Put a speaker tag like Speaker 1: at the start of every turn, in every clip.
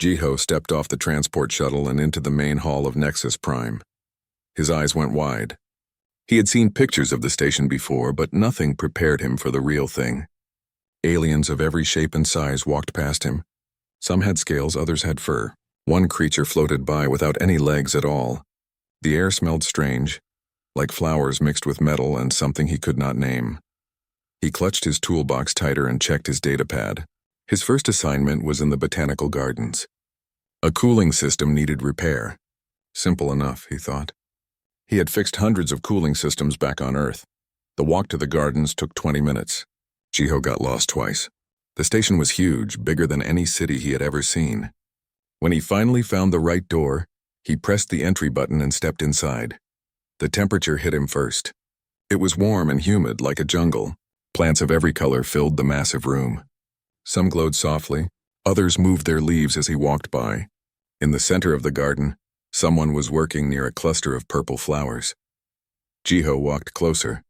Speaker 1: Jiho stepped off the transport shuttle and into the main hall of Nexus Prime. His eyes went wide. He had seen pictures of the station before, but nothing prepared him for the real thing. Aliens of every shape and size walked past him. Some had scales, others had fur. One creature floated by without any legs at all. The air smelled strange, like flowers mixed with metal and something he could not name. He clutched his toolbox tighter and checked his datapad. His first assignment was in the botanical gardens. A cooling system needed repair. Simple enough, he thought. He had fixed hundreds of cooling systems back on Earth. The walk to the gardens took 20 minutes. Jiho got lost twice. The station was huge, bigger than any city he had ever seen. When he finally found the right door, he pressed the entry button and stepped inside. The temperature hit him first. It was warm and humid, like a jungle. Plants of every color filled the massive room. Some glowed softly, others moved their leaves as he walked by. In the center of the garden, someone was working near a cluster of purple flowers. Jiho walked closer.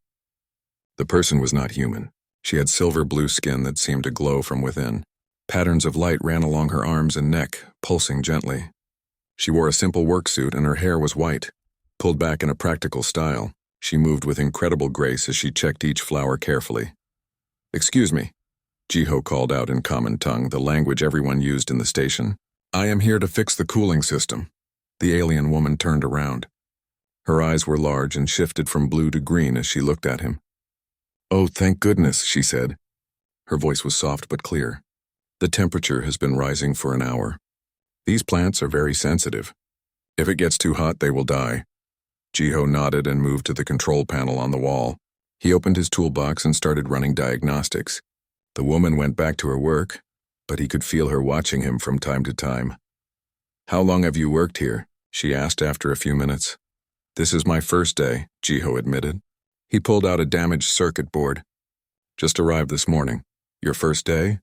Speaker 1: The person was not human. She had silver-blue skin that seemed to glow from within. Patterns of light ran along her arms and neck, pulsing gently. She wore a simple work suit and her hair was white, pulled back in a practical style. She moved with incredible grace as she checked each flower carefully. "Excuse me," Jiho called out in common tongue, the language everyone used in the station. "I am here to fix the cooling system." The alien woman turned around. Her eyes were large and shifted from blue to green as she looked at him. "Oh, thank goodness," she said. Her voice was soft but clear. "The temperature has been rising for an hour. These plants are very sensitive. If it gets too hot, they will die." Jiho nodded and moved to the control panel on the wall. He opened his toolbox and started running diagnostics. The woman went back to her work, but he could feel her watching him from time to time. "How long have you worked here?" she asked after a few minutes. "This is my first day," Jiho admitted. He pulled out a damaged circuit board. "Just arrived this morning. Your first day?"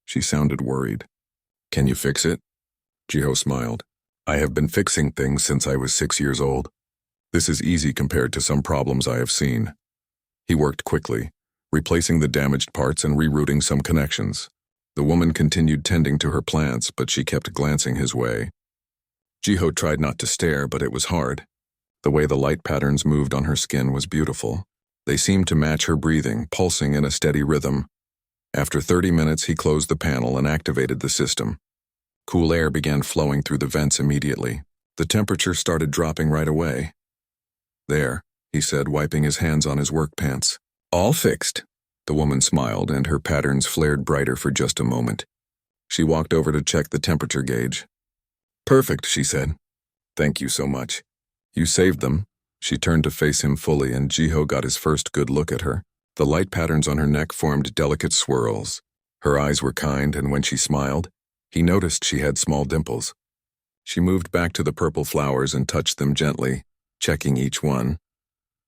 Speaker 1: She sounded worried. "Can you fix it?" Jiho smiled. "I have been fixing things since I was 6 years old. This is easy compared to some problems I have seen." He worked quickly, replacing the damaged parts and rerouting some connections. The woman continued tending to her plants, but she kept glancing his way. Jiho tried not to stare, but it was hard. The way the light patterns moved on her skin was beautiful. They seemed to match her breathing, pulsing in a steady rhythm. After 30 minutes, he closed the panel and activated the system. Cool air began flowing through the vents immediately. The temperature started dropping right away. "There," he said, wiping his hands on his work pants. "All fixed." The woman smiled, and her patterns flared brighter for just a moment. She walked over to check the temperature gauge. "Perfect," she said. "Thank you so much. You saved them." She turned to face him fully, and Jiho got his first good look at her. The light patterns on her neck formed delicate swirls. Her eyes were kind, and when she smiled, he noticed she had small dimples. She moved back to the purple flowers and touched them gently, checking each one.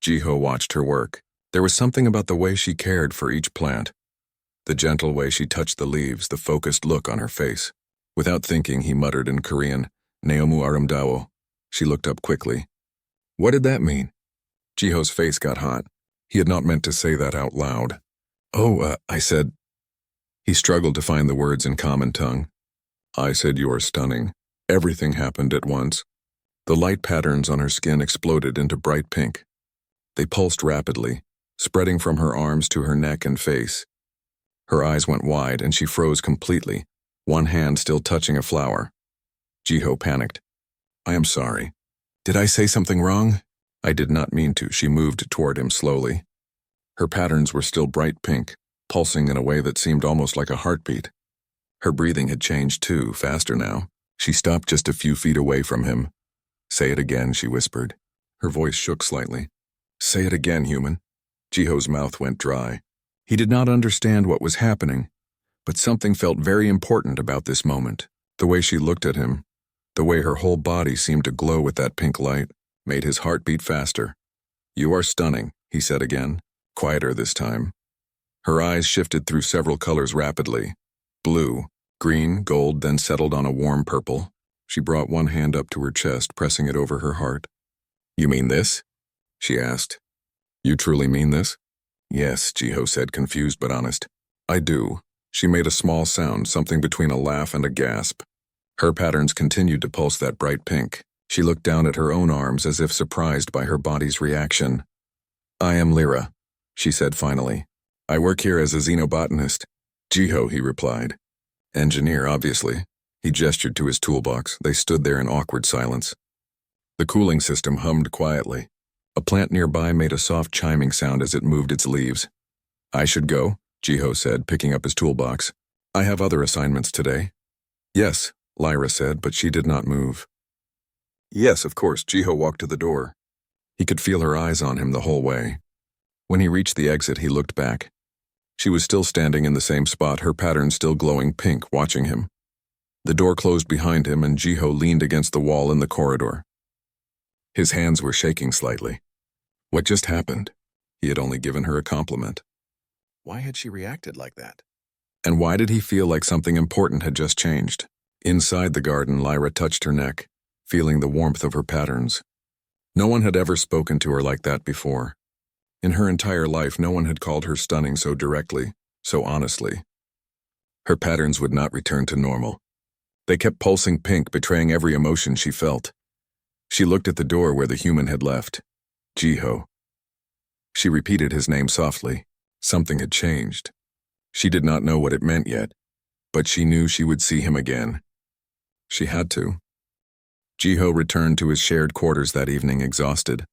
Speaker 1: Jiho watched her work. There was something about the way she cared for each plant. The gentle way she touched the leaves, the focused look on her face. Without thinking, he muttered in Korean, "Naomu aramdawo." She looked up quickly. What did that mean? Jiho's face got hot. He had not meant to say that out loud. I said... He struggled to find the words in common tongue. "I said you are stunning." Everything happened at once. The light patterns on her skin exploded into bright pink. They pulsed rapidly, spreading from her arms to her neck and face. Her eyes went wide and she froze completely, one hand still touching a flower. Jiho panicked. "I am sorry. Did I say something wrong?" "I did not mean to." She moved toward him slowly. Her patterns were still bright pink, pulsing in a way that seemed almost like a heartbeat. Her breathing had changed too, faster now. She stopped just a few feet away from him. "Say it again," she whispered. Her voice shook slightly. "Say it again, human." Jiho's mouth went dry. He did not understand what was happening, but something felt very important about this moment. The way she looked at him, the way her whole body seemed to glow with that pink light, made his heart beat faster. "You are stunning," he said again, quieter this time. Her eyes shifted through several colors rapidly. Blue, green, gold, then settled on a warm purple. She brought one hand up to her chest, pressing it over her heart. "You mean this?" she asked. "You truly mean this?" "Yes," Jiho said, confused but honest. "I do." She made a small sound, something between a laugh and a gasp. Her patterns continued to pulse that bright pink. She looked down at her own arms as if surprised by her body's reaction. "I am Lyra," she said finally. "I work here as a xenobotanist." "Jiho," he replied. "Engineer, obviously." He gestured to his toolbox. They stood there in awkward silence. The cooling system hummed quietly. A plant nearby made a soft chiming sound as it moved its leaves. "I should go," Jiho said, picking up his toolbox. "I have other assignments today." "Yes," Lyra said, but she did not move. "Yes, of course." Jiho walked to the door. He could feel her eyes on him the whole way. When he reached the exit, he looked back. She was still standing in the same spot, her pattern still glowing pink, watching him. The door closed behind him, and Jiho leaned against the wall in the corridor. His hands were shaking slightly. What just happened? He had only given her a compliment. Why had she reacted like that? And why did he feel like something important had just changed? Inside the garden, Lyra touched her neck, feeling the warmth of her patterns. No one had ever spoken to her like that before. In her entire life, no one had called her stunning so directly, so honestly. Her patterns would not return to normal. They kept pulsing pink, betraying every emotion she felt. She looked at the door where the human had left. Jiho. She repeated his name softly. Something had changed. She did not know what it meant yet, but she knew she would see him again. She had to. Jiho returned to his shared quarters that evening, exhausted.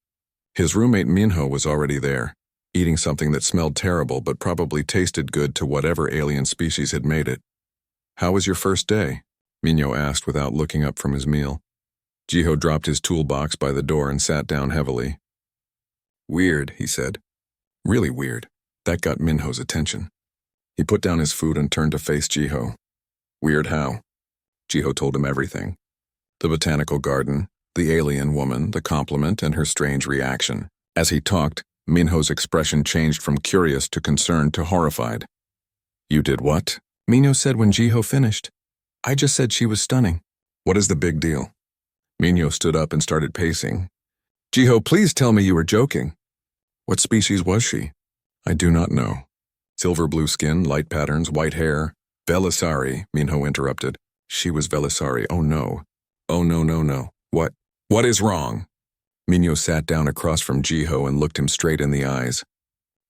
Speaker 1: His roommate Minho was already there, eating something that smelled terrible but probably tasted good to whatever alien species had made it. "How was your first day?" Minho asked without looking up from his meal. Jiho dropped his toolbox by the door and sat down heavily. "Weird," he said. "Really weird." That got Minho's attention. He put down his food and turned to face Jiho. "Weird how?" Jiho told him everything. The botanical garden, the alien woman, the compliment, and her strange reaction. As he talked, Minho's expression changed from curious to concerned to horrified. "You did what?" Minho said when Jiho finished. "I just said she was stunning." "What is the big deal?" Minho stood up and started pacing. "Jiho, please tell me you were joking." "What species was she?" "I do not know." "Silver blue skin, light patterns, white hair." "Velisari," Minho interrupted. "She was Velisari. Oh no. Oh no, no, no. What is wrong?" Minho sat down across from Jiho and looked him straight in the eyes.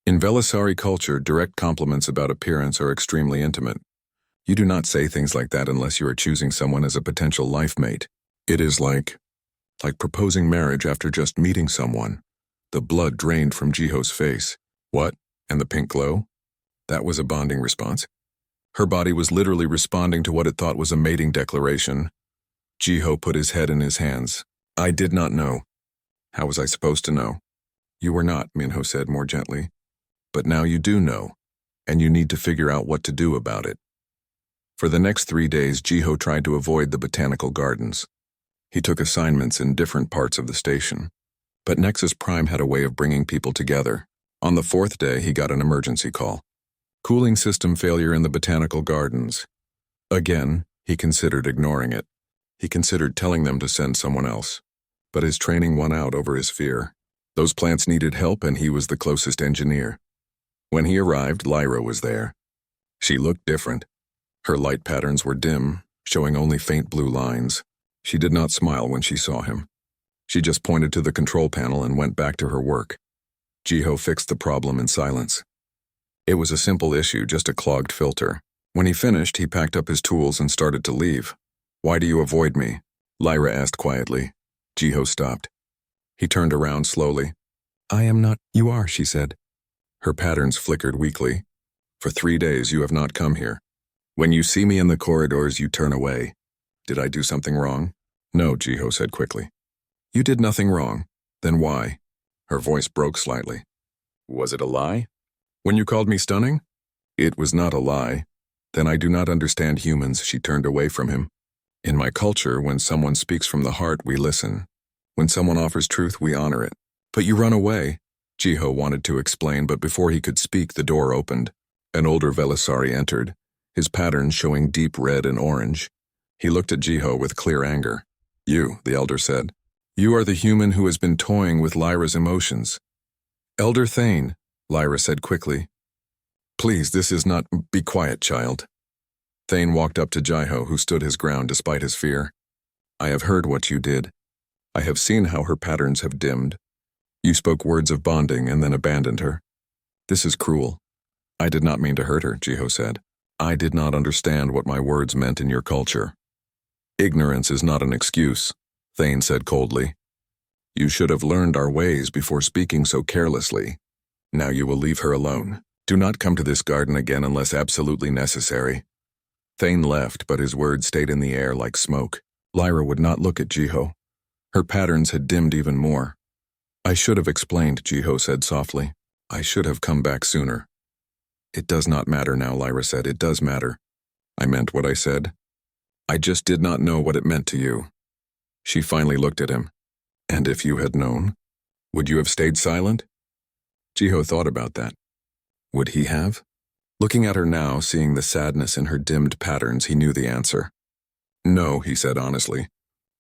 Speaker 1: In Velisari culture, direct compliments about appearance are extremely intimate. You do not say things like that unless you are choosing someone as a potential life mate. It is like proposing marriage after just meeting someone. The blood drained from Jiho's face. "What? And the pink glow?" That was a bonding response. Her body was literally responding to what it thought was a mating declaration. Jiho put his head in his hands. "I did not know." "How was I supposed to know?" "You were not," Minho said more gently. "But now you do know, and you need to figure out what to do about it." For the next 3 days, Jiho tried to avoid the botanical gardens. He took assignments in different parts of the station. But Nexus Prime had a way of bringing people together. On the 4th day, he got an emergency call. Cooling system failure in the botanical gardens. Again, he considered ignoring it. He considered telling them to send someone else. But his training won out over his fear. Those plants needed help, and he was the closest engineer. When he arrived, Lyra was there. She looked different. Her light patterns were dim, showing only faint blue lines. She did not smile when she saw him. She just pointed to the control panel and went back to her work. Jiho fixed the problem in silence. It was a simple issue, just a clogged filter. When he finished, he packed up his tools and started to leave. "Why do you avoid me?" Lyra asked quietly. Jiho stopped. He turned around slowly. "I am not—" "You are," she said. Her patterns flickered weakly. "For 3 days you have not come here. When you see me in the corridors, you turn away. Did I do something wrong?" "No," Jiho said quickly. "You did nothing wrong. Then why?" Her voice broke slightly. "Was it a lie? When you called me stunning?" "It was not a lie. Then I do not understand humans." She turned away from him. "In my culture, when someone speaks from the heart, we listen. When someone offers truth, we honor it. But you run away." Jiho wanted to explain, but before he could speak, the door opened. An older Velisari entered, his patterns showing deep red and orange. He looked at Jiho with clear anger. "You," the elder said. "You are the human who has been toying with Lyra's emotions." "Elder Thane," Lyra said quickly. "Please, this is not— Be quiet, child." Thane walked up to Jiho, who stood his ground despite his fear. I have heard what you did. I have seen how her patterns have dimmed. You spoke words of bonding and then abandoned her. This is cruel. I did not mean to hurt her, Jiho said. I did not understand what my words meant in your culture. Ignorance is not an excuse, Thane said coldly. You should have learned our ways before speaking so carelessly. Now you will leave her alone. Do not come to this garden again unless absolutely necessary. Thane left, but his words stayed in the air like smoke. Lyra would not look at Jiho. Her patterns had dimmed even more. I should have explained, Jiho said softly. I should have come back sooner. It does not matter now, Lyra said. It does matter. I meant what I said. I just did not know what it meant to you. She finally looked at him. And if you had known, would you have stayed silent? Jiho thought about that. Would he have? Looking at her now, seeing the sadness in her dimmed patterns, he knew the answer. No, he said honestly.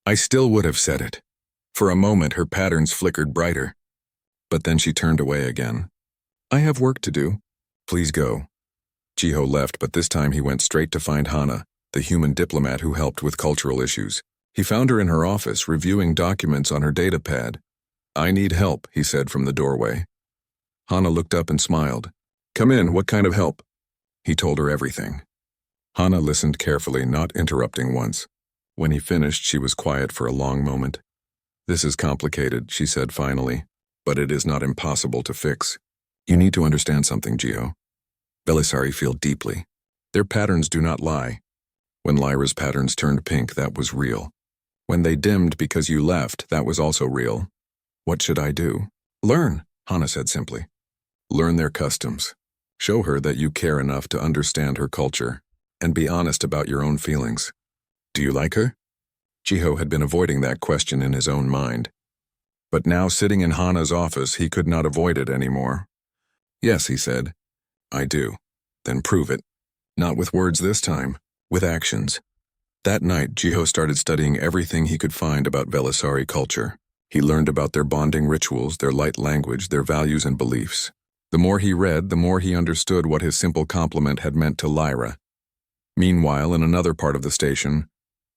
Speaker 1: I still would have said it. For a moment, her patterns flickered brighter. But then she turned away again. I have work to do. Please go. Jiho left, but this time he went straight to find Hana, the human diplomat who helped with cultural issues. He found her in her office, reviewing documents on her datapad. I need help, he said from the doorway. Hana looked up and smiled. Come in, what kind of help? He told her everything. Hana listened carefully, not interrupting once. When he finished, she was quiet for a long moment. This is complicated, she said finally, but it is not impossible to fix. You need to understand something, Jiho. Belisari feel deeply. Their patterns do not lie. When Lyra's patterns turned pink, that was real. When they dimmed because you left, that was also real. What should I do? Learn, Hana said simply. Learn their customs. Show her that you care enough to understand her culture, and be honest about your own feelings. Do you like her? Jiho had been avoiding that question in his own mind. But now sitting in Hana's office, he could not avoid it anymore. Yes, he said. I do. Then prove it. Not with words this time, with actions. That night, Jiho started studying everything he could find about Belisari culture. He learned about their bonding rituals, their light language, their values and beliefs. The more he read, the more he understood what his simple compliment had meant to Lyra. Meanwhile, in another part of the station,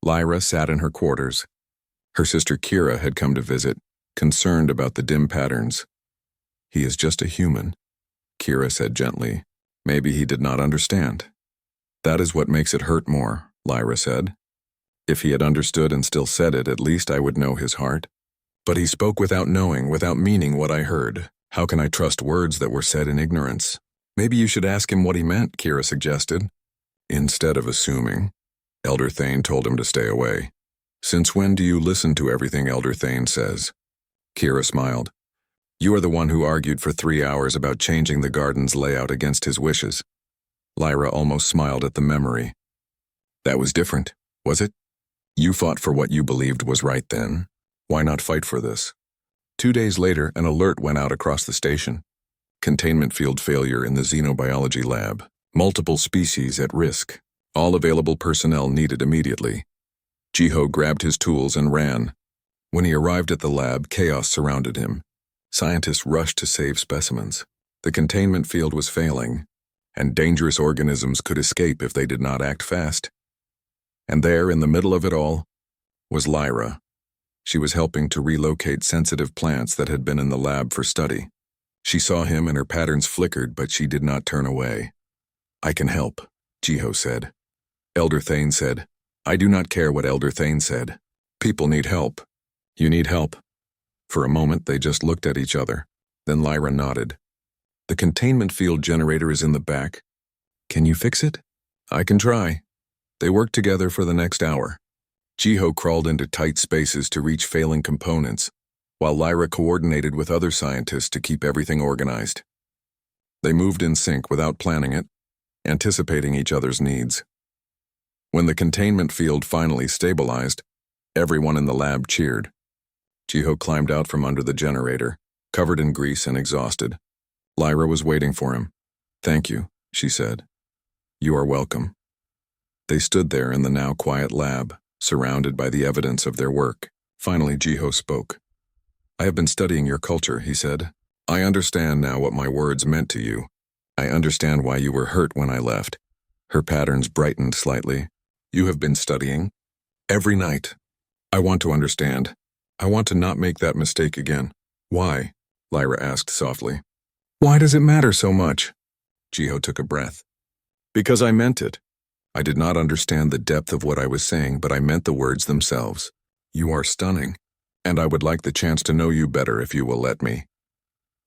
Speaker 1: Lyra sat in her quarters. Her sister Kira had come to visit, concerned about the dim patterns. He is just a human, Kira said gently. Maybe he did not understand. That is what makes it hurt more, Lyra said. If he had understood and still said it, at least I would know his heart. But he spoke without knowing, without meaning what I heard. How can I trust words that were said in ignorance? Maybe you should ask him what he meant, Kira suggested. Instead of assuming, Elder Thane told him to stay away. Since when do you listen to everything Elder Thane says? Kira smiled. You are the one who argued for 3 hours about changing the garden's layout against his wishes. Lyra almost smiled at the memory. That was different, was it? You fought for what you believed was right then. Why not fight for this? 2 days later, an alert went out across the station. Containment field failure in the xenobiology lab. Multiple species at risk. All available personnel needed immediately. Jiho grabbed his tools and ran. When he arrived at the lab, chaos surrounded him. Scientists rushed to save specimens. The containment field was failing, and dangerous organisms could escape if they did not act fast. And there, in the middle of it all, was Lyra. She was helping to relocate sensitive plants that had been in the lab for study. She saw him and her patterns flickered, but she did not turn away. I can help, Jiho said. Elder Thane said, I do not care what Elder Thane said. People need help. You need help. For a moment, they just looked at each other. Then Lyra nodded. The containment field generator is in the back. Can you fix it? I can try. They worked together for the next hour. Jiho crawled into tight spaces to reach failing components, while Lyra coordinated with other scientists to keep everything organized. They moved in sync without planning it, anticipating each other's needs. When the containment field finally stabilized, everyone in the lab cheered. Jiho climbed out from under the generator, covered in grease and exhausted. Lyra was waiting for him. Thank you, she said. You are welcome. They stood there in the now quiet lab, surrounded by the evidence of their work. Finally, Jiho spoke. I have been studying your culture, he said. I understand now what my words meant to you. I understand why you were hurt when I left. Her patterns brightened slightly. You have been studying? Every night. I want to understand. I want to not make that mistake again. Why? Lyra asked softly. Why does it matter so much? Jiho took a breath. Because I meant it. I did not understand the depth of what I was saying, but I meant the words themselves. You are stunning, and I would like the chance to know you better if you will let me.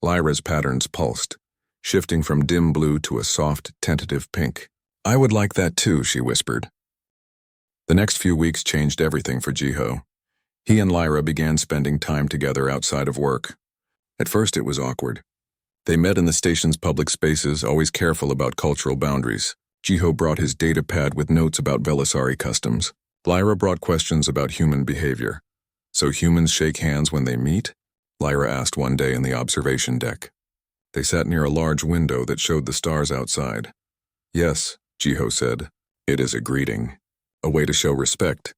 Speaker 1: Lyra's patterns pulsed, shifting from dim blue to a soft, tentative pink. I would like that too, she whispered. The next few weeks changed everything for Jiho. He and Lyra began spending time together outside of work. At first it was awkward. They met in the station's public spaces, always careful about cultural boundaries. Jiho brought his data pad with notes about Velisari customs. Lyra brought questions about human behavior. So humans shake hands when they meet? Lyra asked one day in the observation deck. They sat near a large window that showed the stars outside. Yes, Jiho said. It is a greeting. A way to show respect.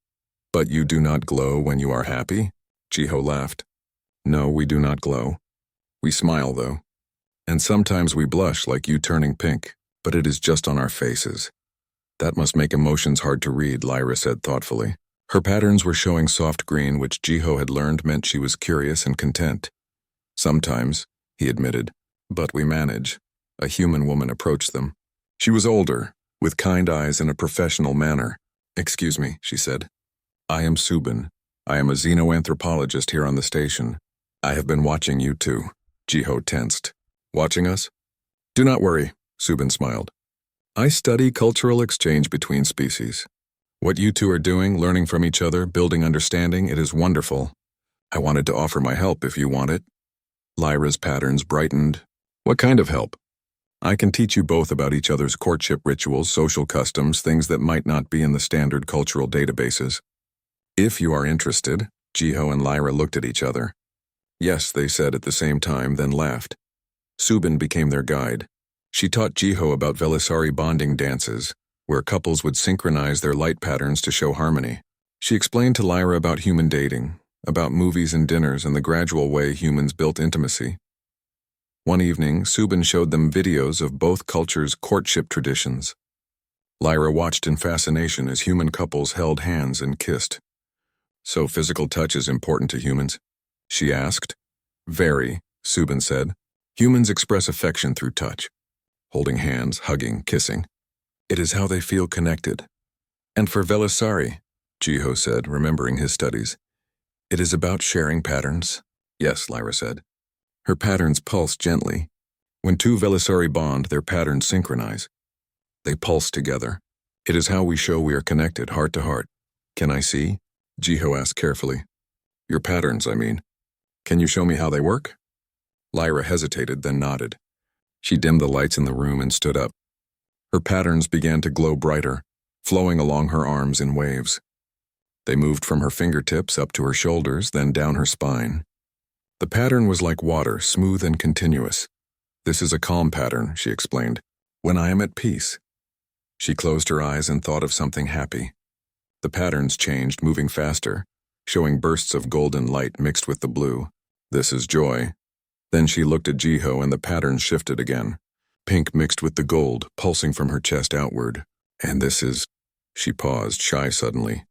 Speaker 1: But you do not glow when you are happy? Jiho laughed. No, we do not glow. We smile, though. And sometimes we blush like you turning pink, but it is just on our faces. That must make emotions hard to read, Lyra said thoughtfully. Her patterns were showing soft green, which Jiho had learned meant she was curious and content. Sometimes, he admitted, but we manage. A human woman approached them. She was older, with kind eyes and a professional manner. Excuse me, she said. I am Subin. I am a xenoanthropologist here on the station. I have been watching you two. Jiho tensed. Watching us? Do not worry, Subin smiled. I study cultural exchange between species. What you two are doing, learning from each other, building understanding, it is wonderful. I wanted to offer my help if you want it. Lyra's patterns brightened. What kind of help? I can teach you both about each other's courtship rituals, social customs, things that might not be in the standard cultural databases. If you are interested, Jiho and Lyra looked at each other. Yes, they said at the same time, then laughed. Subin became their guide. She taught Jiho about Velisari bonding dances, where couples would synchronize their light patterns to show harmony. She explained to Lyra about human dating, about movies and dinners and the gradual way humans built intimacy. One evening, Subin showed them videos of both cultures' courtship traditions. Lyra watched in fascination as human couples held hands and kissed. So physical touch is important to humans? She asked. Very, Subin said. Humans express affection through touch. Holding hands, hugging, kissing. It is how they feel connected. And for Velisari, Jiho said, remembering his studies, it is about sharing patterns. Yes, Lyra said. Her patterns pulse gently. When two Velisari bond, their patterns synchronize. They pulse together. It is how we show we are connected, heart to heart. Can I see? Jiho asked carefully. Your patterns, I mean. Can you show me how they work? Lyra hesitated, then nodded. She dimmed the lights in the room and stood up. Her patterns began to glow brighter, flowing along her arms in waves. They moved from her fingertips up to her shoulders, then down her spine. The pattern was like water, smooth and continuous. This is a calm pattern, she explained, when I am at peace. She closed her eyes and thought of something happy. The patterns changed, moving faster, showing bursts of golden light mixed with the blue. This is joy. Then she looked at Jiho and the pattern shifted again. Pink mixed with the gold, pulsing from her chest outward. And this is... She paused, shy suddenly.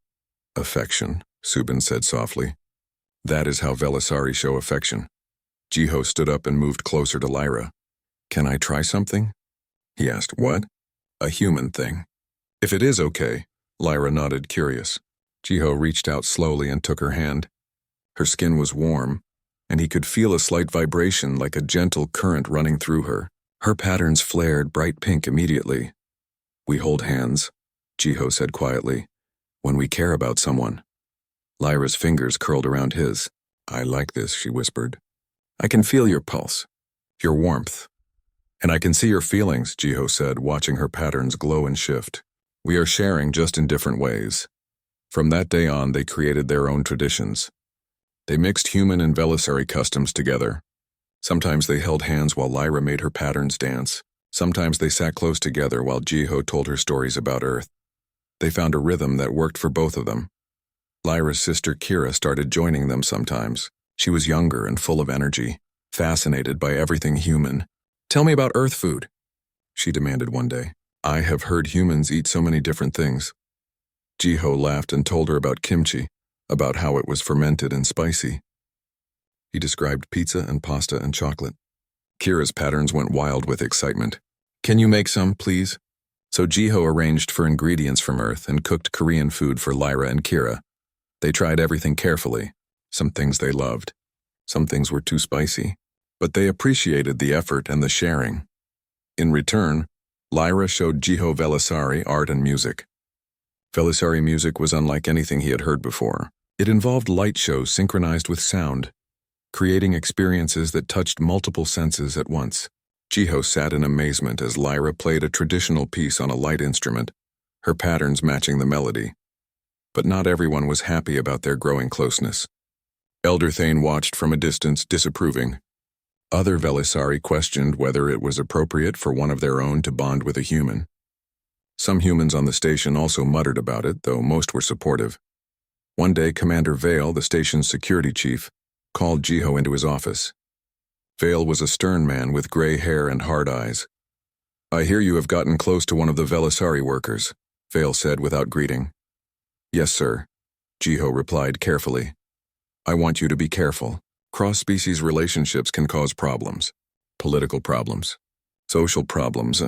Speaker 1: Affection, Subin said softly. That is how Velisari show affection. Jiho stood up and moved closer to Lyra. Can I try something? He asked. What? A human thing. If it is okay, Lyra nodded, curious. Jiho reached out slowly and took her hand. Her skin was warm, and he could feel a slight vibration like a gentle current running through her. Her patterns flared bright pink immediately. We hold hands, Jiho said quietly, when we care about someone. Lyra's fingers curled around his. I like this, she whispered. I can feel your pulse, your warmth. And I can see your feelings, Jiho said, watching her patterns glow and shift. We are sharing just in different ways. From that day on, they created their own traditions. They mixed human and Velisari customs together. Sometimes they held hands while Lyra made her patterns dance. Sometimes they sat close together while Jiho told her stories about Earth. They found a rhythm that worked for both of them. Lyra's sister Kira started joining them sometimes. She was younger and full of energy, fascinated by everything human. Tell me about Earth food, she demanded one day. I have heard humans eat so many different things. Jiho laughed and told her about kimchi, about how it was fermented and spicy. He described pizza and pasta and chocolate. Kira's patterns went wild with excitement. Can you make some, please? So Jiho arranged for ingredients from Earth and cooked Korean food for Lyra and Kira. They tried everything carefully. Some things they loved. Some things were too spicy. But they appreciated the effort and the sharing. In return, Lyra showed Jiho Velisari art and music. Velisari music was unlike anything he had heard before. It involved light shows synchronized with sound, creating experiences that touched multiple senses at once. Jiho sat in amazement as Lyra played a traditional piece on a light instrument, her patterns matching the melody. But not everyone was happy about their growing closeness. Elder Thane watched from a distance, disapproving. Other Velisari questioned whether it was appropriate for one of their own to bond with a human. Some humans on the station also muttered about it, though most were supportive. One day, Commander Vale, the station's security chief, called Jiho into his office. Vale was a stern man with gray hair and hard eyes. I hear you have gotten close to one of the Velisari workers, Vale said without greeting. Yes, sir, Jiho replied carefully. I want you to be careful. Cross-species relationships can cause problems. Political problems. Social problems.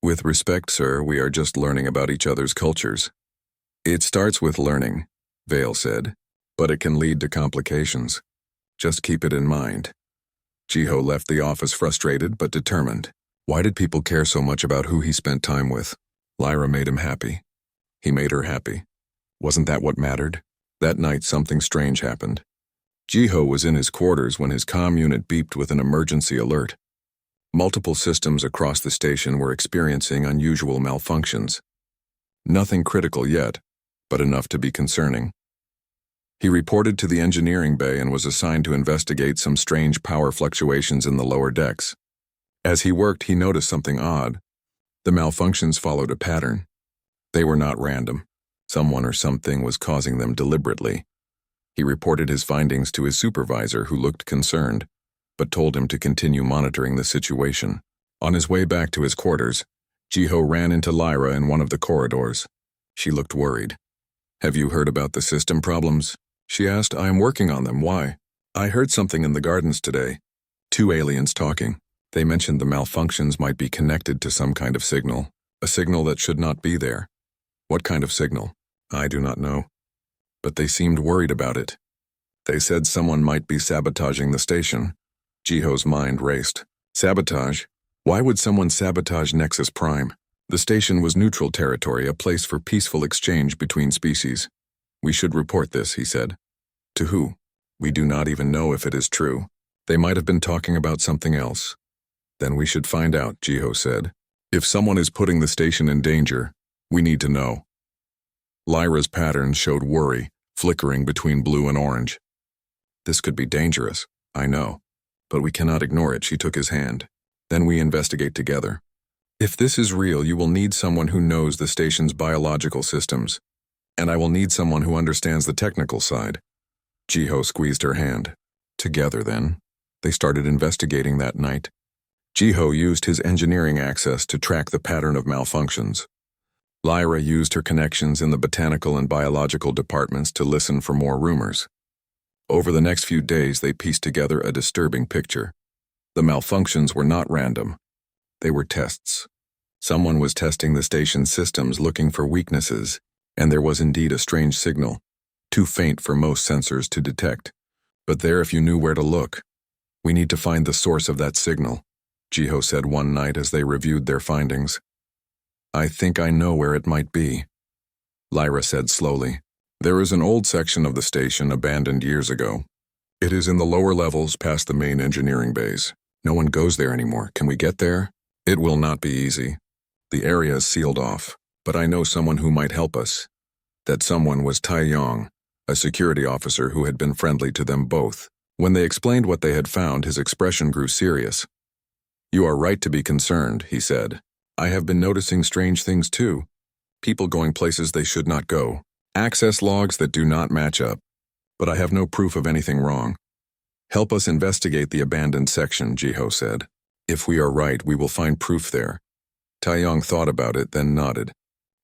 Speaker 1: With respect, sir, we are just learning about each other's cultures. It starts with learning, Vale said, but it can lead to complications. Just keep it in mind. Jiho left the office frustrated but determined. Why did people care so much about who he spent time with? Lyra made him happy. He made her happy. Wasn't that what mattered? That night something strange happened. Jiho was in his quarters when his comm unit beeped with an emergency alert. Multiple systems across the station were experiencing unusual malfunctions. Nothing critical yet, but enough to be concerning. He reported to the engineering bay and was assigned to investigate some strange power fluctuations in the lower decks. As he worked, he noticed something odd. The malfunctions followed a pattern. They were not random. Someone or something was causing them deliberately. He reported his findings to his supervisor, who looked concerned, but told him to continue monitoring the situation. On his way back to his quarters, Jiho ran into Lyra in one of the corridors. She looked worried. Have you heard about the system problems? She asked. I am working on them. Why? I heard something in the gardens today. Two aliens talking. They mentioned the malfunctions might be connected to some kind of signal, a signal that should not be there. What kind of signal? I do not know. But they seemed worried about it. They said someone might be sabotaging the station. Jiho's mind raced. Sabotage? Why would someone sabotage Nexus Prime? The station was neutral territory, a place for peaceful exchange between species. We should report this, he said. To who? We do not even know if it is true. They might have been talking about something else. Then we should find out, Jiho said. If someone is putting the station in danger, we need to know. Lyra's patterns showed worry, flickering between blue and orange. This could be dangerous, I know. But we cannot ignore it, she took his hand. Then we investigate together. If this is real, you will need someone who knows the station's biological systems. And I will need someone who understands the technical side. Jiho squeezed her hand. Together, then. They started investigating that night. Jiho used his engineering access to track the pattern of malfunctions. Lyra used her connections in the botanical and biological departments to listen for more rumors. Over the next few days, they pieced together a disturbing picture. The malfunctions were not random. They were tests. Someone was testing the station's systems, looking for weaknesses, and there was indeed a strange signal, too faint for most sensors to detect. But there, if you knew where to look. We need to find the source of that signal, Jiho said one night as they reviewed their findings. I think I know where it might be, Lyra said slowly. There is an old section of the station abandoned years ago. It is in the lower levels past the main engineering bays. No one goes there anymore. Can we get there? It will not be easy. The area is sealed off, but I know someone who might help us. That someone was Tai Yong, a security officer who had been friendly to them both. When they explained what they had found, his expression grew serious. You are right to be concerned, he said. I have been noticing strange things too. People going places they should not go. Access logs that do not match up. But I have no proof of anything wrong. Help us investigate the abandoned section, Jiho said. If we are right, we will find proof there. Taeyong thought about it, then nodded.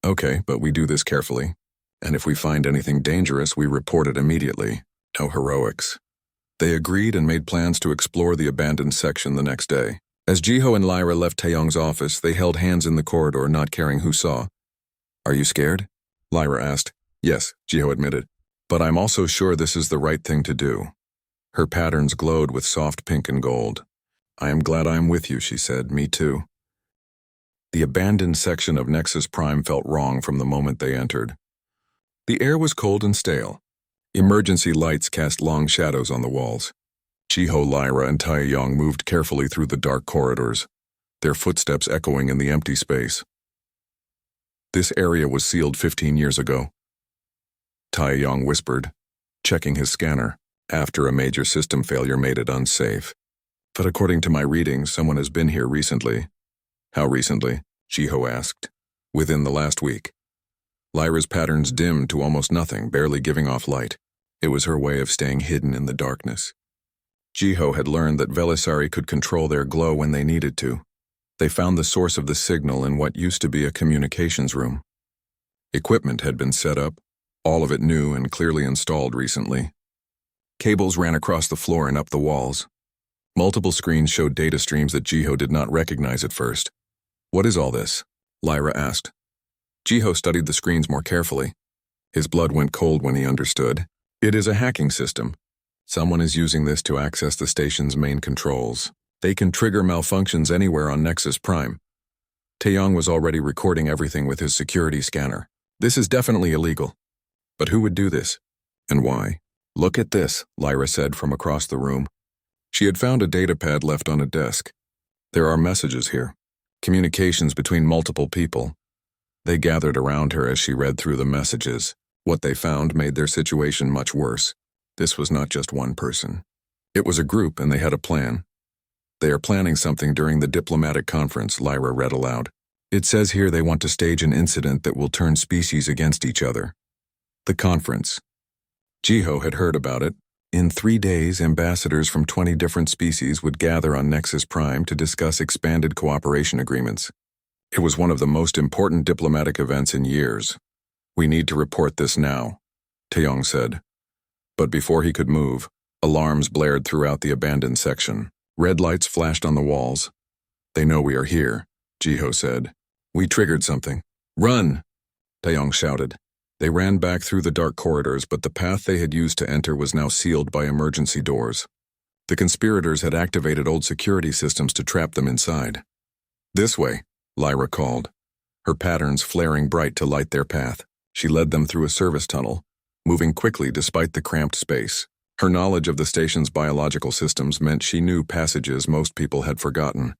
Speaker 1: Okay, but we do this carefully. And if we find anything dangerous, we report it immediately. No heroics. They agreed and made plans to explore the abandoned section the next day. As Jiho and Lyra left Taeyong's office, they held hands in the corridor, not caring who saw. Are you scared? Lyra asked. Yes, Jiho admitted. But I'm also sure this is the right thing to do. Her patterns glowed with soft pink and gold. I am glad I am with you, she said. Me too. The abandoned section of Nexus Prime felt wrong from the moment they entered. The air was cold and stale. Emergency lights cast long shadows on the walls. Jiho, Lyra, and Taeyong moved carefully through the dark corridors, their footsteps echoing in the empty space. This area was sealed 15 years ago. Taeyong whispered, checking his scanner, after a major system failure made it unsafe. But according to my readings, someone has been here recently. How recently? Jiho asked. Within the last week. Lyra's patterns dimmed to almost nothing, barely giving off light. It was her way of staying hidden in the darkness. Jiho had learned that Velisari could control their glow when they needed to. They found the source of the signal in what used to be a communications room. Equipment had been set up, all of it new and clearly installed recently. Cables ran across the floor and up the walls. Multiple screens showed data streams that Jiho did not recognize at first. What is all this? Lyra asked. Jiho studied the screens more carefully. His blood went cold when he understood. It is a hacking system. Someone is using this to access the station's main controls. They can trigger malfunctions anywhere on Nexus Prime. Taeyong was already recording everything with his security scanner. This is definitely illegal. But who would do this? And why? Look at this, Lyra said from across the room. She had found a datapad left on a desk. There are messages here. Communications between multiple people. They gathered around her as she read through the messages. What they found made their situation much worse. This was not just one person. It was a group, and they had a plan. They are planning something during the diplomatic conference, Lyra read aloud. It says here they want to stage an incident that will turn species against each other. The conference. Jiho had heard about it. In 3 days, ambassadors from 20 different species would gather on Nexus Prime to discuss expanded cooperation agreements. It was one of the most important diplomatic events in years. We need to report this now, Taeyong said. But before he could move, alarms blared throughout the abandoned section. Red lights flashed on the walls. They know we are here, Jiho said. We triggered something. Run! Taeyong shouted. They ran back through the dark corridors, but the path they had used to enter was now sealed by emergency doors. The conspirators had activated old security systems to trap them inside. This way, Lyra called, her patterns flaring bright to light their path. She led them through a service tunnel, moving quickly despite the cramped space. Her knowledge of the station's biological systems meant she knew passages most people had forgotten.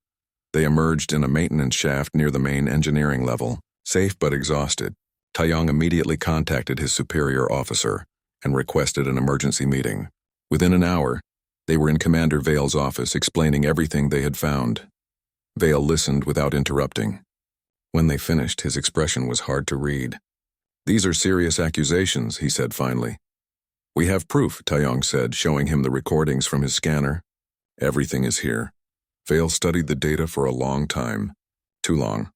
Speaker 1: They emerged in a maintenance shaft near the main engineering level, safe but exhausted. Taeyong immediately contacted his superior officer and requested an emergency meeting. Within an hour, they were in Commander Vale's office explaining everything they had found. Vale listened without interrupting. When they finished, his expression was hard to read. These are serious accusations, he said finally. We have proof, Taeyong said, showing him the recordings from his scanner. Everything is here. Vale studied the data for a long time. Too long.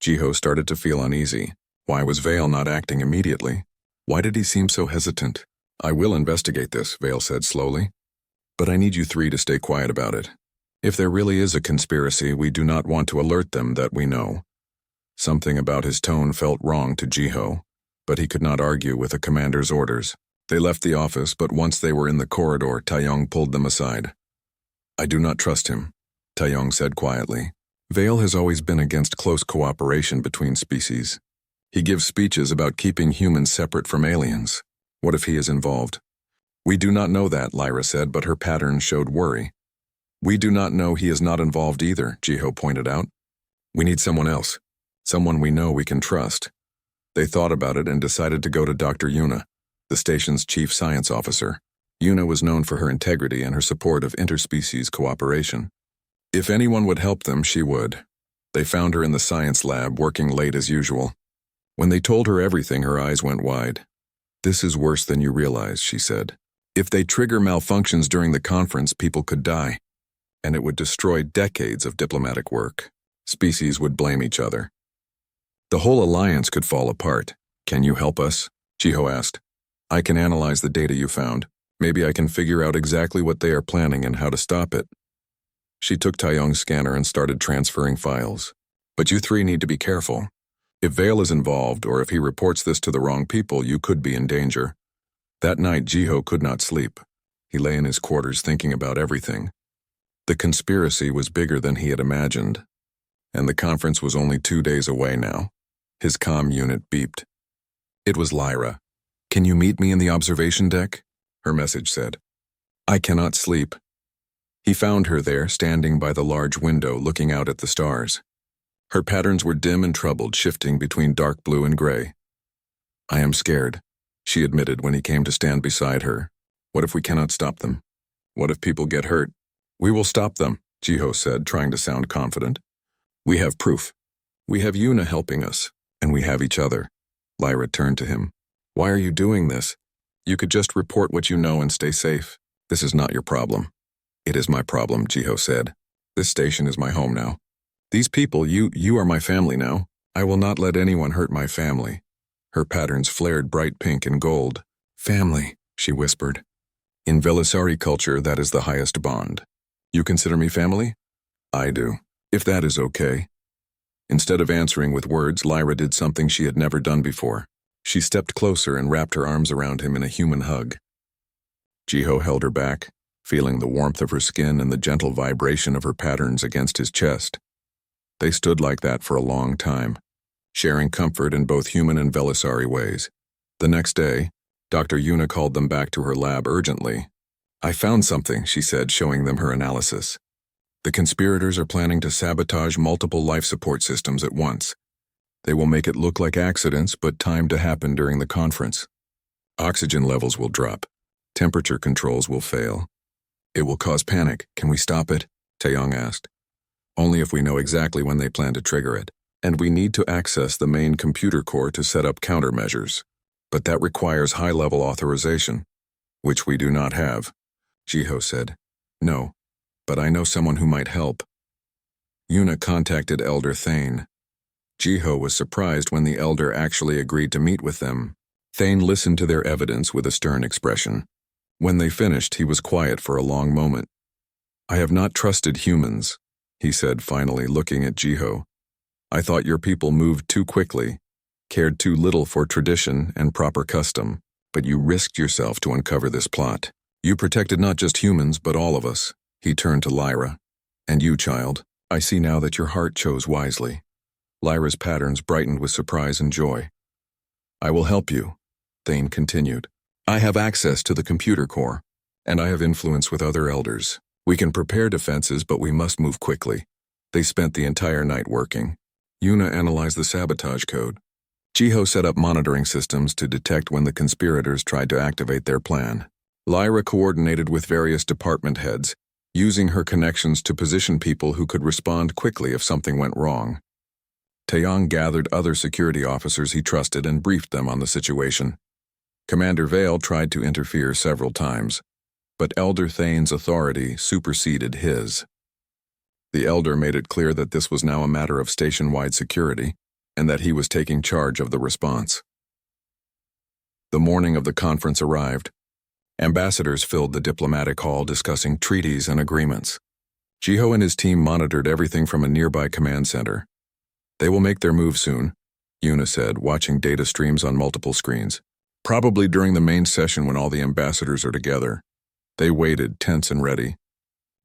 Speaker 1: Jiho started to feel uneasy. Why was Vale not acting immediately? Why did he seem so hesitant? I will investigate this, Vale said slowly. But I need you three to stay quiet about it. If there really is a conspiracy, we do not want to alert them that we know. Something about his tone felt wrong to Jiho, but he could not argue with the commander's orders. They left the office, but once they were in the corridor, Taeyong pulled them aside. I do not trust him, Taeyong said quietly. Vale has always been against close cooperation between species. He gives speeches about keeping humans separate from aliens. What if he is involved? We do not know that, Lyra said, but her pattern showed worry. We do not know he is not involved either, Jiho pointed out. We need someone else. Someone we know we can trust. They thought about it and decided to go to Dr. Yuna, the station's chief science officer. Yuna was known for her integrity and her support of interspecies cooperation. If anyone would help them, she would. They found her in the science lab, working late as usual. When they told her everything, her eyes went wide. This is worse than you realize, she said. If they trigger malfunctions during the conference, people could die, and it would destroy decades of diplomatic work. Species would blame each other. The whole alliance could fall apart. Can you help us? Jiho asked. I can analyze the data you found. Maybe I can figure out exactly what they are planning and how to stop it. She took Taeyong's scanner and started transferring files. But you three need to be careful. If Vale is involved, or if he reports this to the wrong people, you could be in danger. That night, Jiho could not sleep. He lay in his quarters thinking about everything. The conspiracy was bigger than he had imagined, and the conference was only 2 days away now. His comm unit beeped. It was Lyra. Can you meet me in the observation deck? Her message said. I cannot sleep. He found her there, standing by the large window, looking out at the stars. Her patterns were dim and troubled, shifting between dark blue and gray. I am scared, she admitted when he came to stand beside her. What if we cannot stop them? What if people get hurt? We will stop them, Jiho said, trying to sound confident. We have proof. We have Yuna helping us, and we have each other. Lyra turned to him. Why are you doing this? You could just report what you know and stay safe. This is not your problem. It is my problem, Jiho said. This station is my home now. These people, you are my family now. I will not let anyone hurt my family. Her patterns flared bright pink and gold. Family, she whispered. In Velisari culture, that is the highest bond. You consider me family? I do, if that is okay. Instead of answering with words, Lyra did something she had never done before. She stepped closer and wrapped her arms around him in a human hug. Jiho held her back, feeling the warmth of her skin and the gentle vibration of her patterns against his chest. They stood like that for a long time, sharing comfort in both human and Velisari ways. The next day, Dr. Yuna called them back to her lab urgently. I found something, she said, showing them her analysis. The conspirators are planning to sabotage multiple life support systems at once. They will make it look like accidents, but timed to happen during the conference. Oxygen levels will drop. Temperature controls will fail. It will cause panic. Can we stop it? Taeyong asked. Only if we know exactly when they plan to trigger it. And we need to access the main computer core to set up countermeasures. But that requires high-level authorization, which we do not have, Jiho said. No, but I know someone who might help. Yuna contacted Elder Thane. Jiho was surprised when the elder actually agreed to meet with them. Thane listened to their evidence with a stern expression. When they finished, he was quiet for a long moment. I have not trusted humans, he said, finally looking at Jiho. I thought your people moved too quickly, cared too little for tradition and proper custom, but you risked yourself to uncover this plot. You protected not just humans, but all of us. He turned to Lyra. And you, child, I see now that your heart chose wisely. Lyra's patterns brightened with surprise and joy. I will help you, Thane continued. I have access to the computer core, and I have influence with other elders. We can prepare defenses, but we must move quickly. They spent the entire night working. Yuna analyzed the sabotage code. Jiho set up monitoring systems to detect when the conspirators tried to activate their plan. Lyra coordinated with various department heads, using her connections to position people who could respond quickly if something went wrong. Taeyong gathered other security officers he trusted and briefed them on the situation. Commander Vale tried to interfere several times, but Elder Thane's authority superseded his. The Elder made it clear that this was now a matter of station-wide security, and that he was taking charge of the response. The morning of the conference arrived. Ambassadors filled the diplomatic hall discussing treaties and agreements. Jiho and his team monitored everything from a nearby command center. They will make their move soon, Yuna said, watching data streams on multiple screens. Probably during the main session when all the ambassadors are together. They waited, tense and ready.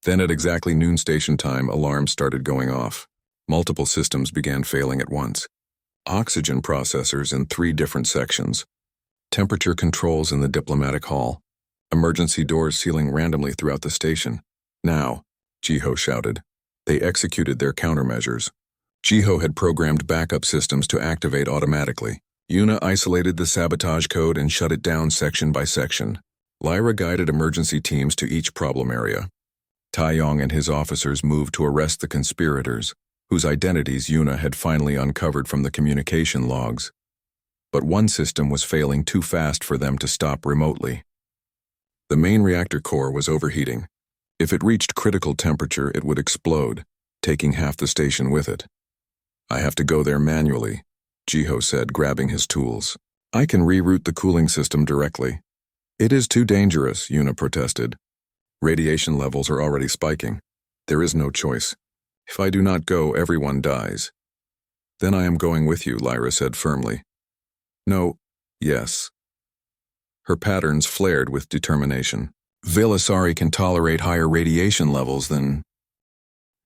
Speaker 1: Then at exactly noon station time, alarms started going off. Multiple systems began failing at once. Oxygen processors in 3 different sections. Temperature controls in the diplomatic hall. Emergency doors sealing randomly throughout the station. Now, Jiho shouted. They executed their countermeasures. Jiho had programmed backup systems to activate automatically. Yuna isolated the sabotage code and shut it down section by section. Lyra guided emergency teams to each problem area. Taeyong and his officers moved to arrest the conspirators, whose identities Yuna had finally uncovered from the communication logs. But one system was failing too fast for them to stop remotely. The main reactor core was overheating. If it reached critical temperature, it would explode. taking half the station with it. I have to go there manually, Jiho said, grabbing his tools. I can reroute the cooling system directly. It is too dangerous, Yuna protested. Radiation levels are already spiking. There is no choice. If I do not go, everyone dies. Then I am going with you, Lyra said firmly. No, yes. Her patterns flared with determination. Vilasari can tolerate higher radiation levels than...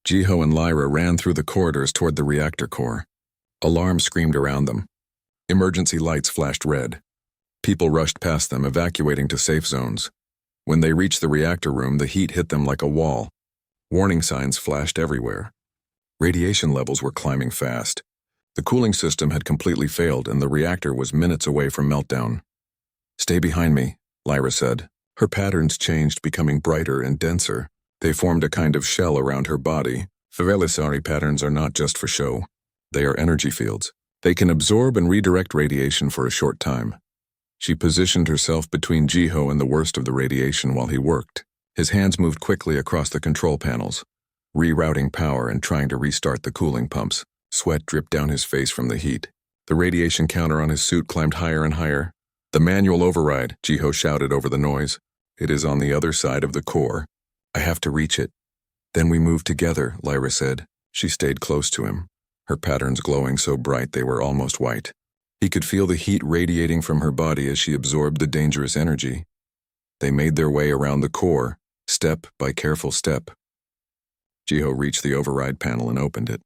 Speaker 1: Jiho and Lyra ran through the corridors toward the reactor core. Alarms screamed around them. Emergency lights flashed red. People rushed past them, evacuating to safe zones. When they reached the reactor room, the heat hit them like a wall. Warning signs flashed everywhere. Radiation levels were climbing fast. The cooling system had completely failed, and the reactor was minutes away from meltdown. Stay behind me, Lyra said. Her patterns changed, becoming brighter and denser. They formed a kind of shell around her body. Vilasari patterns are not just for show. They are energy fields. They can absorb and redirect radiation for a short time. She positioned herself between Jiho and the worst of the radiation while he worked. His hands moved quickly across the control panels, rerouting power and trying to restart the cooling pumps. Sweat dripped down his face from the heat. The radiation counter on his suit climbed higher and higher. The manual override, Jiho shouted over the noise. It is on the other side of the core. I have to reach it. Then we move together, Lyra said. She stayed close to him, her patterns glowing so bright they were almost white. He could feel the heat radiating from her body as she absorbed the dangerous energy. They made their way around the core, step by careful step. Jiho reached the override panel and opened it.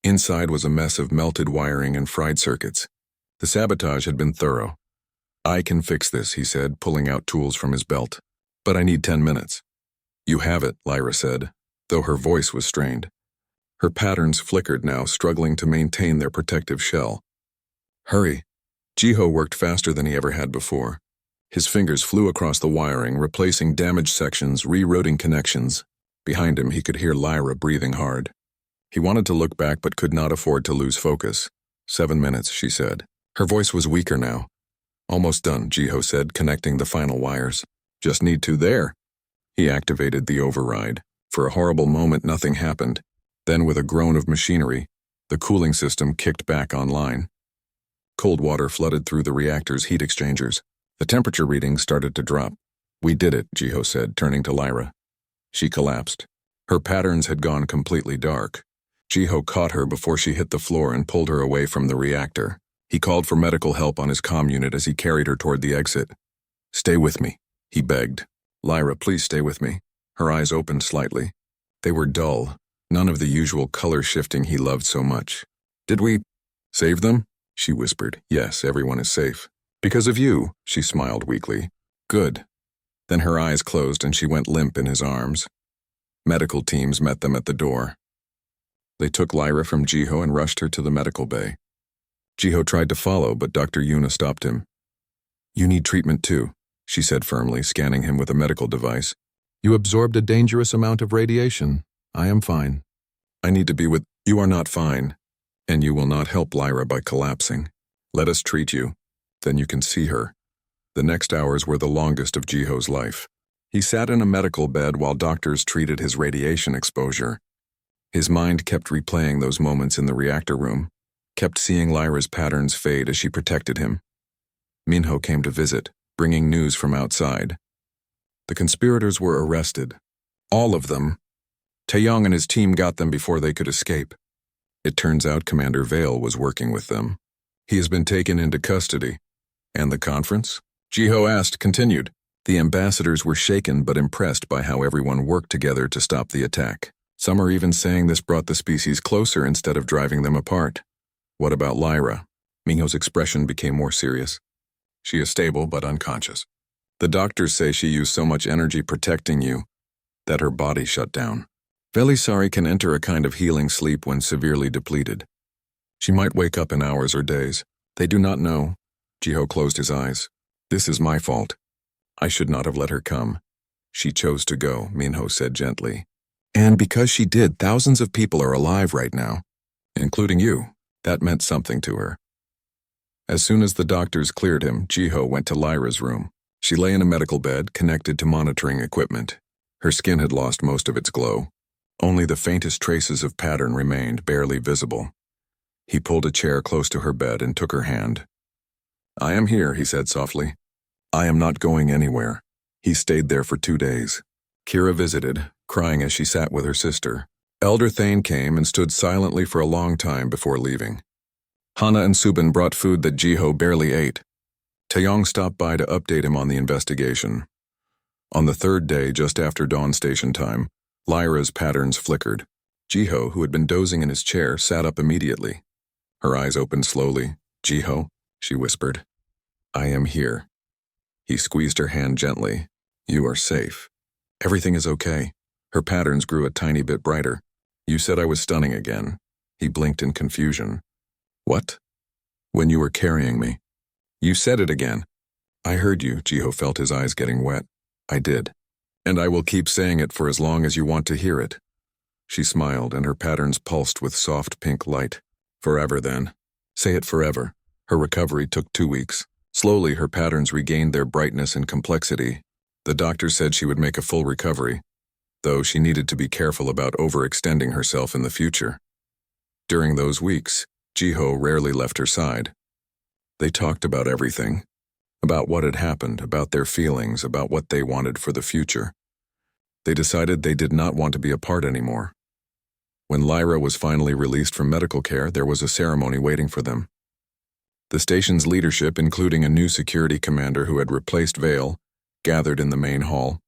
Speaker 1: Inside was a mess of melted wiring and fried circuits. The sabotage had been thorough. I can fix this, he said, pulling out tools from his belt. But I need 10 minutes. You have it, Lyra said, though her voice was strained. Her patterns flickered now, struggling to maintain their protective shell. Hurry. Jiho worked faster than he ever had before. His fingers flew across the wiring, replacing damaged sections, rerouting connections. Behind him, he could hear Lyra breathing hard. He wanted to look back but could not afford to lose focus. 7 minutes, she said. Her voice was weaker now. Almost done, Jiho said, connecting the final wires. Just need to there. He activated the override. For a horrible moment, nothing happened. Then, with a groan of machinery, the cooling system kicked back online. Cold water flooded through the reactor's heat exchangers. The temperature readings started to drop. We did it, Jiho said, turning to Lyra. She collapsed. Her patterns had gone completely dark. Jiho caught her before she hit the floor and pulled her away from the reactor. He called for medical help on his comm unit as he carried her toward the exit. Stay with me, he begged. Lyra, please stay with me. Her eyes opened slightly. They were dull, none of the usual color shifting he loved so much. Did we save them? She whispered. Yes, everyone is safe. Because of you, she smiled weakly. Good. Then her eyes closed and she went limp in his arms. Medical teams met them at the door. They took Lyra from Jiho and rushed her to the medical bay. Jiho tried to follow, but Dr. Yuna stopped him. You need treatment too, she said firmly, scanning him with a medical device. You absorbed a dangerous amount of radiation. I am fine. I need to be with... You are not fine. And you will not help Lyra by collapsing. Let us treat you. Then you can see her. The next hours were the longest of Jiho's life. He sat in a medical bed while doctors treated his radiation exposure. His mind kept replaying those moments in the reactor room, kept seeing Lyra's patterns fade as she protected him. Minho came to visit, bringing news from outside. The conspirators were arrested. All of them. Taeyong and his team got them before they could escape. It turns out Commander Vale was working with them. He has been taken into custody. And the conference? Jiho asked, continued. The ambassadors were shaken but impressed by how everyone worked together to stop the attack. Some are even saying this brought the species closer instead of driving them apart. What about Lyra? Minho's expression became more serious. She is stable but unconscious. The doctors say she used so much energy protecting you that her body shut down. Vilasari can enter a kind of healing sleep when severely depleted. She might wake up in hours or days. They do not know. Jiho closed his eyes. This is my fault. I should not have let her come. She chose to go, Minho said gently. And because she did, thousands of people are alive right now, including you. That meant something to her. As soon as the doctors cleared him, Jiho went to Lyra's room. She lay in a medical bed, connected to monitoring equipment. Her skin had lost most of its glow. Only the faintest traces of pattern remained, barely visible. He pulled a chair close to her bed and took her hand. "I am here," he said softly. "I am not going anywhere." He stayed there for 2 days. Kira visited, crying as she sat with her sister. Elder Thane came and stood silently for a long time before leaving. Hana and Subin brought food that Jiho barely ate. Taeyong stopped by to update him on the investigation. On the 3rd day, just after dawn station time, Lyra's patterns flickered. Jiho, who had been dozing in his chair, sat up immediately. Her eyes opened slowly. "Jiho," she whispered. "I am here." He squeezed her hand gently. "You are safe. Everything is okay." Her patterns grew a tiny bit brighter. "You said I was stunning again." He blinked in confusion. "What?" "When you were carrying me." "You said it again." "I heard you." Jiho felt his eyes getting wet. "I did. And I will keep saying it for as long as you want to hear it." She smiled, and her patterns pulsed with soft pink light. "Forever, then. Say it forever." Her recovery took 2 weeks. Slowly, her patterns regained their brightness and complexity. The doctor said she would make a full recovery, though she needed to be careful about overextending herself in the future. During those weeks, Jiho rarely left her side. They talked about everything. About what had happened, about their feelings, about what they wanted for the future. They decided they did not want to be apart anymore. When Lyra was finally released from medical care, there was a ceremony waiting for them. The station's leadership, including a new security commander who had replaced Vale, gathered in the main hall.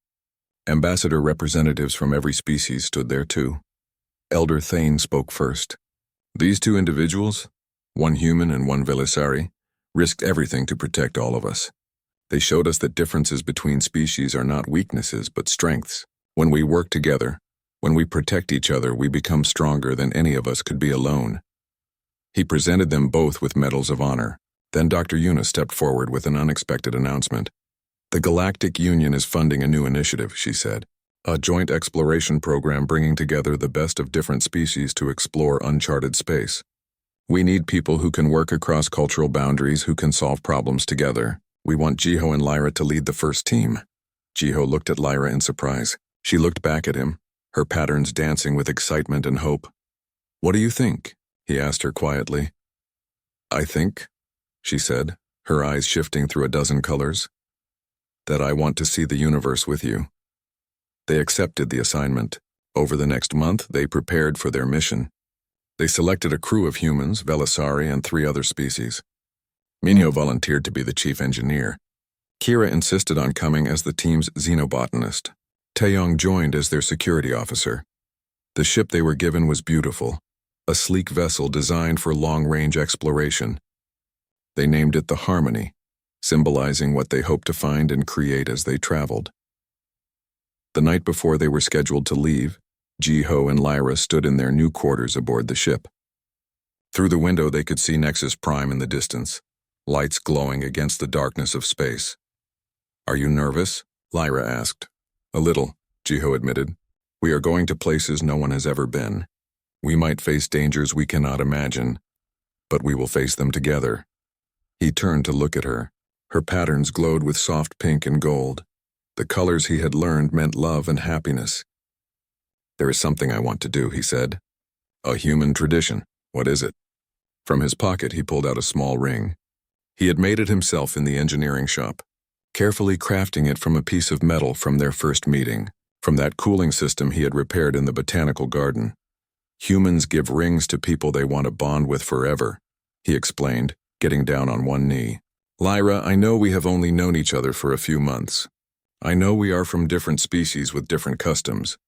Speaker 1: Ambassador representatives from every species stood there too. Elder Thane spoke first. "These 2 individuals, one human and one Velisari, risked everything to protect all of us. They showed us that differences between species are not weaknesses but strengths. When we work together, when we protect each other, we become stronger than any of us could be alone." He presented them both with medals of honor. Then Dr. Yuna stepped forward with an unexpected announcement. "The Galactic Union is funding a new initiative," she said. "A joint exploration program bringing together the best of different species to explore uncharted space. We need people who can work across cultural boundaries, who can solve problems together. We want Jiho and Lyra to lead the first team." Jiho looked at Lyra in surprise. She looked back at him, her patterns dancing with excitement and hope. "What do you think?" he asked her quietly. "I think," she said, her eyes shifting through a dozen colors, "that I want to see the universe with you." They accepted the assignment. Over the next month, they prepared for their mission. They selected a crew of humans, Velisari, and 3 other species. Minho volunteered to be the chief engineer. Kira insisted on coming as the team's xenobotanist. Taeyong joined as their security officer. The ship they were given was beautiful, a sleek vessel designed for long-range exploration. They named it the Harmony, symbolizing what they hoped to find and create as they traveled. The night before they were scheduled to leave, Jiho and Lyra stood in their new quarters aboard the ship. Through the window they could see Nexus Prime in the distance, lights glowing against the darkness of space. "Are you nervous?" Lyra asked. "A little," Jiho admitted. "We are going to places no one has ever been. We might face dangers we cannot imagine, but we will face them together." He turned to look at her. Her patterns glowed with soft pink and gold. The colors he had learned meant love and happiness. "There is something I want to do," he said. "A human tradition. What is it?" From his pocket he pulled out a small ring. He had made it himself in the engineering shop, carefully crafting it from a piece of metal from their first meeting, from that cooling system he had repaired in the botanical garden. "Humans give rings to people they want to bond with forever," he explained, getting down on one knee. "Lyra, I know we have only known each other for a few months. I know we are from different species with different customs.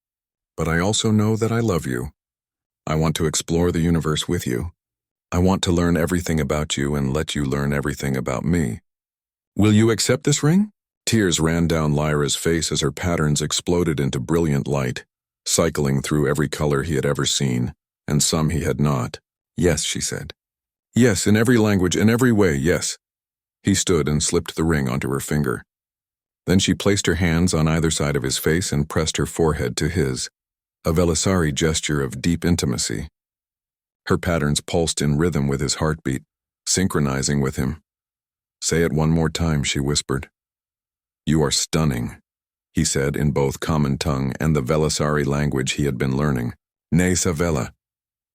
Speaker 1: But I also know that I love you. I want to explore the universe with you. I want to learn everything about you and let you learn everything about me. Will you accept this ring?" Tears ran down Lyra's face as her patterns exploded into brilliant light, cycling through every color he had ever seen, and some he had not. "Yes," she said. "Yes, in every language, in every way, yes." He stood and slipped the ring onto her finger. Then she placed her hands on either side of his face and pressed her forehead to his, a Velisari gesture of deep intimacy. Her patterns pulsed in rhythm with his heartbeat, synchronizing with him. "Say it one more time," she whispered. "You are stunning." he said in both common tongue and the Velasari language he had been learning. Ne Savella.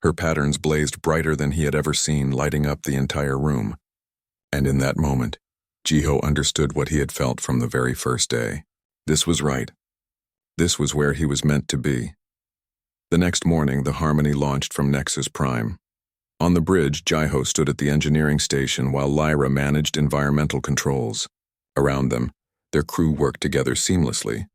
Speaker 1: Her patterns blazed brighter than he had ever seen, lighting up the entire room. And in that moment, Jiho understood what he had felt from the very first day. This was right. This was where he was meant to be. The next morning, the Harmony launched from Nexus Prime. On the bridge, Jiho stood at the engineering station while Lyra managed environmental controls. Around them, their crew worked together seamlessly,